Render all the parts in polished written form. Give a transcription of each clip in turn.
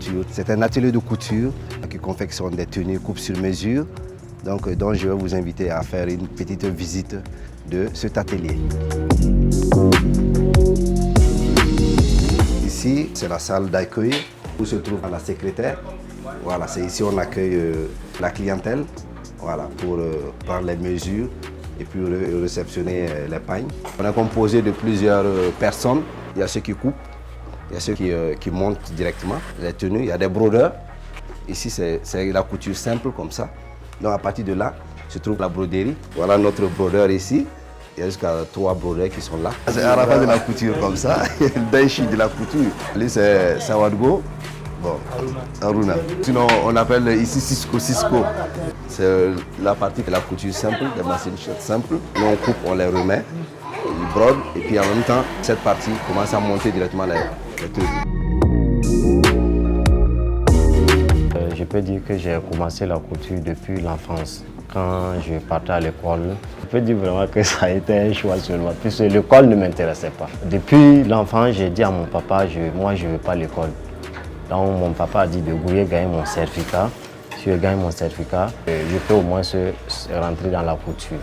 couture. C'est un atelier de couture qui confectionne des tenues coupe sur mesure. Donc je vais vous inviter à faire une petite visite de cet atelier. Ici, c'est la salle d'accueil où se trouve la secrétaire. Voilà, c'est ici qu'on accueille la clientèle, voilà, pour prendre les mesures et puis réceptionner les pagnes. On est composé de plusieurs personnes. Il y a ceux qui coupent, il y a ceux qui montent directement les tenues, il y a des brodeurs. Ici, c'est la couture simple comme ça. Donc à partir de là, se trouve la broderie. Voilà notre brodeur ici. Il y a jusqu'à 3 brodeurs qui sont là. C'est Arafat de la couture comme ça, Daichi de la couture. Lui, c'est Sawadgo. Bon, Aruna. Sinon, on appelle ici Cisco. C'est la partie de la couture simple, des machines simples. Nous, on coupe, on les remet, ils brodent. Et puis en même temps, cette partie commence à monter directement les tenues. Je peux dire que j'ai commencé la couture depuis l'enfance. Quand je partais à l'école, je peux dire vraiment que ça a été un choix seulement, puisque l'école ne m'intéressait pas. Depuis l'enfance, j'ai dit à mon papa, moi je ne veux pas l'école. Donc mon papa a dit de gagner mon certificat. Si je gagne mon certificat, je peux au moins rentrer dans la couture.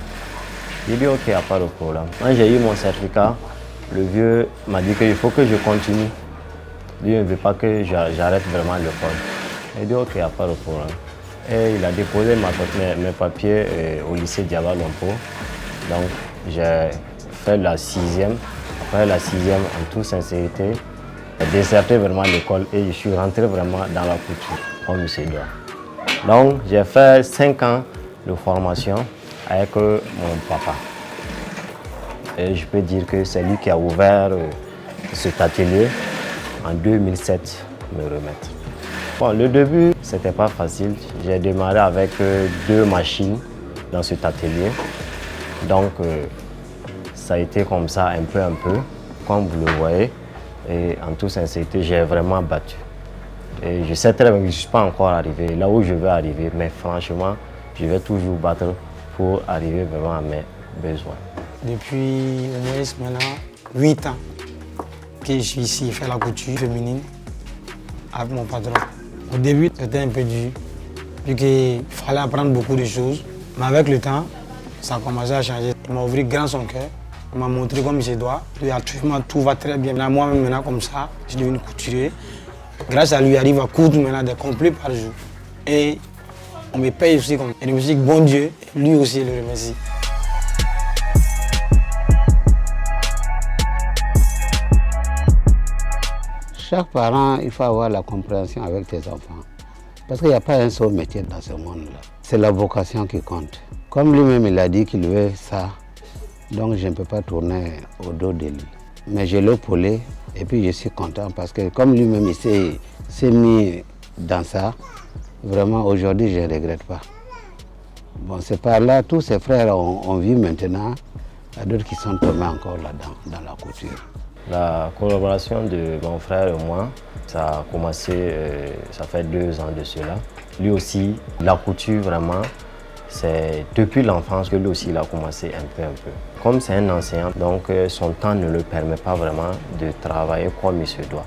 J'ai dit ok, il n'y a pas de problème. Quand j'ai eu mon certificat, le vieux m'a dit qu'il faut que je continue. Lui ne veut pas que j'arrête vraiment l'école. J'ai dit ok, il n'y a pas de problème. Et il a déposé mes papiers au lycée Diaba Lompo. Donc j'ai fait la 6e. Après la 6e, en toute sincérité, j'ai déserté vraiment l'école et je suis rentré vraiment dans la couture, comme il se doit. Donc j'ai fait 5 ans de formation avec mon papa. Et je peux dire que c'est lui qui a ouvert cet atelier en 2007, me remettre. Bon, le début, c'était pas facile. J'ai démarré avec 2 machines dans cet atelier. Donc, ça a été comme ça, un peu, comme vous le voyez. Et en toute sincérité, j'ai vraiment battu. Et je sais très bien que je ne suis pas encore arrivé là où je veux arriver, mais franchement, je vais toujours battre pour arriver vraiment à mes besoins. Depuis au moins maintenant 8 ans que je suis ici, faire la couture féminine avec mon patron. Au début, c'était un peu dur, vu qu'il fallait apprendre beaucoup de choses. Mais avec le temps, ça a commencé à changer. Il m'a ouvert grand son cœur, il m'a montré comme il se doit. Et actuellement, tout va très bien. Moi-même, maintenant, comme ça, je suis devenu couturier. Grâce à lui, j'arrive à coudre maintenant des complets par jour. Et on me paye aussi comme. Et je me dis, bon Dieu, lui aussi, il le remercie. Chaque parent, il faut avoir la compréhension avec tes enfants. Parce qu'il n'y a pas un seul métier dans ce monde-là. C'est la vocation qui compte. Comme lui-même, il a dit qu'il veut ça, donc je ne peux pas tourner au dos de lui. Mais je l'ai épaulé et puis je suis content parce que comme lui-même, il s'est mis dans ça, vraiment aujourd'hui, je ne regrette pas. Bon, c'est par là, tous ses frères ont vu maintenant, il y a d'autres qui sont tombés encore là-dedans, dans la couture. La collaboration de mon frère et moi, ça a commencé, ça fait 2 ans de cela. Lui aussi, la couture vraiment, c'est depuis l'enfance que lui aussi il a commencé un peu. Comme c'est un enseignant, donc son temps ne le permet pas vraiment de travailler comme il se doit.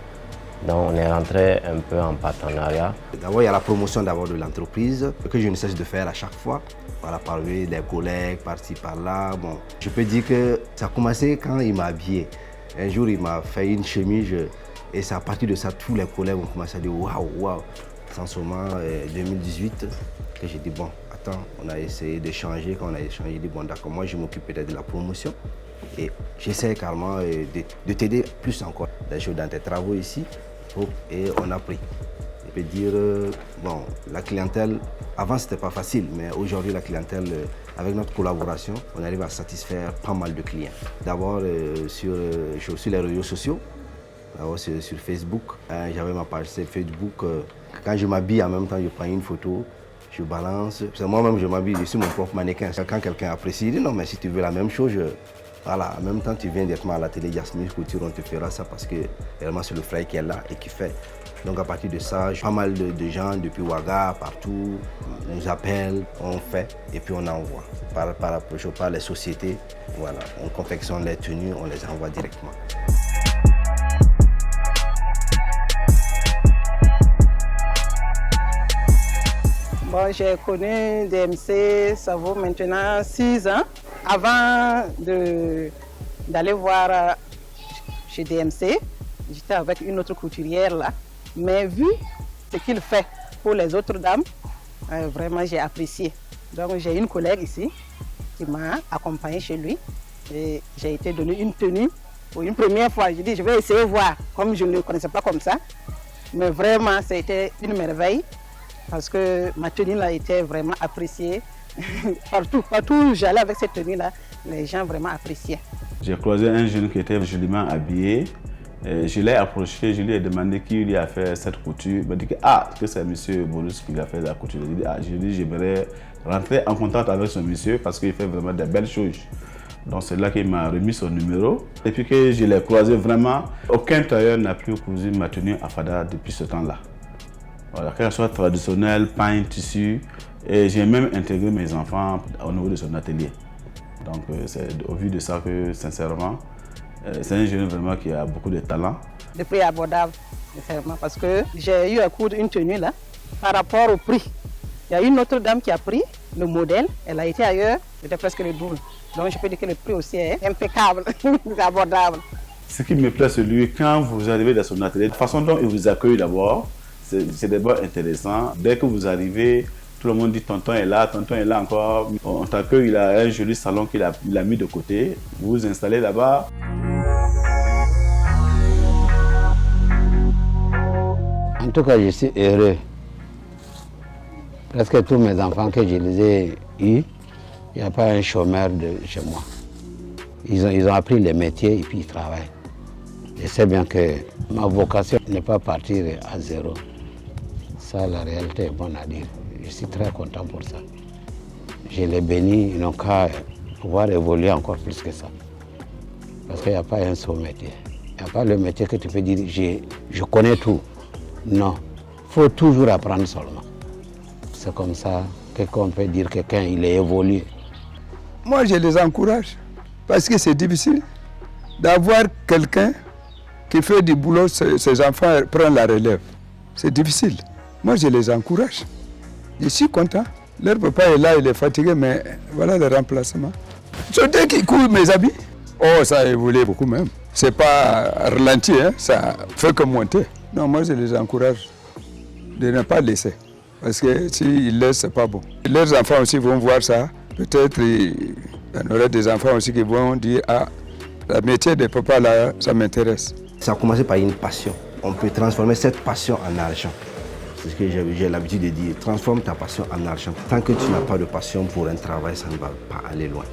Donc on est rentré un peu en partenariat. D'abord, il y a la promotion de l'entreprise que je ne cesse de faire à chaque fois. Voilà, parler des collègues, par-ci, par-là. Bon, je peux dire que ça a commencé quand il m'a habillé. Un jour, il m'a fait une chemise et c'est à partir de ça, tous les collègues ont commencé à dire waouh. C'est en ce moment, 2018, que j'ai dit bon, attends, on a essayé de changer. Quand on a échangé, j'ai dit bon, d'accord, moi je m'occupe peut-être de la promotion et j'essaie carrément de t'aider plus encore dans tes travaux ici. Et on a pris. Je peux dire, bon, la clientèle, avant c'était pas facile, mais aujourd'hui la clientèle, avec notre collaboration, on arrive à satisfaire pas mal de clients. D'abord sur les réseaux sociaux, sur Facebook, j'avais ma page Facebook. Quand je m'habille en même temps, je prends une photo, je balance. Moi-même je m'habille, je suis mon propre mannequin. Quand quelqu'un apprécie, il dit non mais si tu veux la même chose, voilà, en même temps tu viens directement à la télé Yasmine Couture, on te fera ça parce que réellement c'est le frère qui est là et qui fait. Donc à partir de ça, pas mal de gens depuis Ouaga, partout, nous appellent, on fait et puis on envoie. Par les sociétés, voilà, on confectionne les tenues, on les envoie directement. Bon, j'ai connu DMC, ça vaut maintenant 6 ans. Avant d'aller voir chez DMC, j'étais avec une autre couturière là. Mais vu ce qu'il fait pour les autres dames, vraiment j'ai apprécié. Donc j'ai une collègue ici qui m'a accompagnée chez lui. Et j'ai été donnée une tenue pour une première fois. J'ai dit je vais essayer de voir, comme je ne le connaissais pas comme ça. Mais vraiment, c'était une merveille parce que ma tenue là était vraiment appréciée. Partout où j'allais avec cette tenue là, les gens vraiment appréciaient. J'ai croisé un jeune qui était joliment habillé. Je l'ai approché, je lui ai demandé qui lui a fait cette couture. Il m'a dit que c'est M. Boris qui lui a fait la couture. J'ai dit j'aimerais rentrer en contact avec ce monsieur parce qu'il fait vraiment de belles choses. Donc c'est là qu'il m'a remis son numéro. Depuis que je l'ai croisé vraiment, aucun tailleur n'a plus cousu ma tenue à Fada depuis ce temps-là. Voilà, qu'elle soit traditionnelle, pain, tissu. Et j'ai même intégré mes enfants au niveau de son atelier. Donc c'est au vu de ça que sincèrement, c'est un jeune vraiment qui a beaucoup de talent. Le prix est abordable, sincèrement, parce que j'ai eu à coudre une tenue là, par rapport au prix. Il y a une autre dame qui a pris le modèle, elle a été ailleurs, c'était presque le double. Donc je peux dire que le prix aussi est impeccable, c'est abordable. Ce qui me plaît, c'est lui, quand vous arrivez dans son atelier, la façon dont il vous accueille d'abord, c'est d'abord intéressant. Dès que vous arrivez, tout le monde dit tonton est là encore. On t'accueille, il a un joli salon qu'il a mis de côté. Vous vous installez là-bas. En tout cas, je suis heureux. Presque tous mes enfants que je les ai eus, il n'y a pas un chômeur chez moi. Ils ont appris les métiers et puis ils travaillent. Je sais bien que ma vocation n'est pas partir à zéro. Ça, la réalité est bonne à dire. Je suis très content pour ça. Je les bénis, ils n'ont qu'à pouvoir évoluer encore plus que ça. Parce qu'il n'y a pas un seul métier. Il n'y a pas le métier que tu peux dire je connais tout. Non, il faut toujours apprendre seulement. C'est comme ça qu'on peut dire que quelqu'un il est évolué. Moi, je les encourage parce que c'est difficile d'avoir quelqu'un qui fait du boulot, ses enfants prennent la relève. C'est difficile. Moi, je les encourage. Je suis content. Leur papa est là, il est fatigué, mais voilà le remplacement. Dès qu'ils courent mes habits, oh, ça a évolué beaucoup même. C'est pas ralenti, hein, ça fait que monter. Non, moi, je les encourage de ne pas laisser. Parce que s'ils laissent, c'est pas bon. Leurs enfants aussi vont voir ça. Peut-être il y en aurait des enfants aussi qui vont dire ah, le métier de papa là, ça m'intéresse. Ça a commencé par une passion. On peut transformer cette passion en argent. C'est ce que j'ai l'habitude de dire. Transforme ta passion en argent. Tant que tu n'as pas de passion pour un travail, ça ne va pas aller loin.